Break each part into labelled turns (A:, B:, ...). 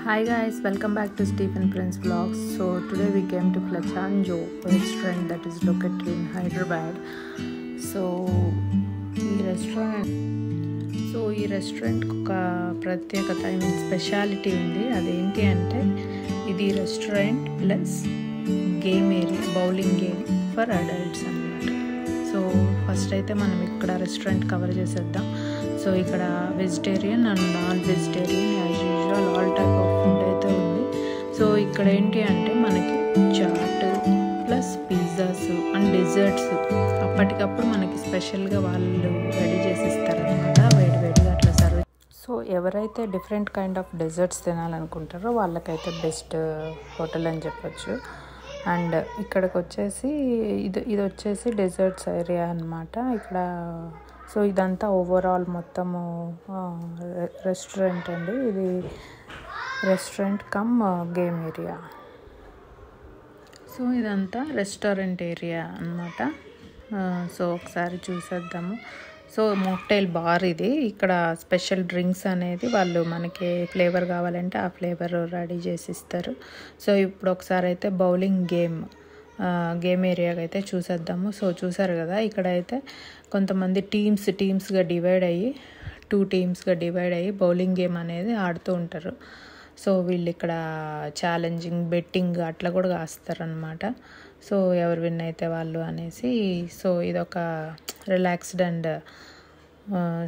A: Hi guys, welcome back to Stephen Prince Vlogs. So today we came to Flachanjo restaurant that is located in Hyderabad. So ఈ restaurant ఒక ప్రత్యేకత speciality ఉంది. అదేంటి అంటే ఇది restaurant plus game area, bowling game for adults అన్నమాట. So first అయితే మనం ఇక్కడ రెస్టారెంట్ కవర్ చేసేద్దాం. సో ఇక్కడ vegetarian and non vegetarian as usual all type of food అయితే ఉంది. సో ఇక్కడ ఏంటి అంటే మనకి chaat plus pizzas and desserts అప్పటికప్పుడు మనకి స్పెషల్గా వాళ్ళు రెడీ చేసి ఇస్తారనమాట, వేడివేడిగా అట్లా సర్వ్. సో ఎవరైతే డిఫరెంట్ కైండ్ ఆఫ్ డెజర్ట్స్ తినాలనుకుంటారో వాళ్ళకైతే బెస్ట్ హోటల్ అని చెప్పొచ్చు. అండ్ ఇక్కడికి వచ్చేసి ఇది వచ్చేసి డెజర్ట్స్ ఏరియా అన్నమాట ఇక్కడ. సో ఇదంతా ఓవరాల్ మొత్తము రెస్టారెంట్ అండి. ఇది restaurant come game area. So ఇదంతా రెస్టారెంట్ ఏరియా అన్నమాట. సో ఒకసారి చూసేద్దాము. సో మాక్టైల్ బార్ ఇది. ఇక్కడ స్పెషల్ డ్రింక్స్ అనేది వాళ్ళు మనకి ఫ్లేవర్ కావాలంటే ఆ ఫ్లేవర్ రెడీ చేసి ఇస్తారు. సో ఇప్పుడు ఒకసారి అయితే బౌలింగ్ గేమ్ ఏరియాకి అయితే చూసేద్దాము. సో చూసారు కదా, ఇక్కడైతే కొంతమంది టీమ్స్గా డివైడ్ అయ్యి 2 టీమ్స్గా డివైడ్ అయ్యి బౌలింగ్ గేమ్ అనేది ఆడుతూ ఉంటారు. సో వీళ్ళు ఇక్కడ ఛాలెంజింగ్ బెట్టింగ్ అట్లా కూడా కాస్తారనమాట. సో ఎవరు విన్ అయితే వాళ్ళు అనేసి. సో ఇదొక relaxed and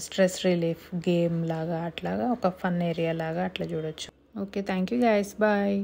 A: stress relief game లాగా అట్లాగా ఒక ఫన్ ఏరియా లాగా అట్లా చూడొచ్చు. Okay, thank you guys, bye.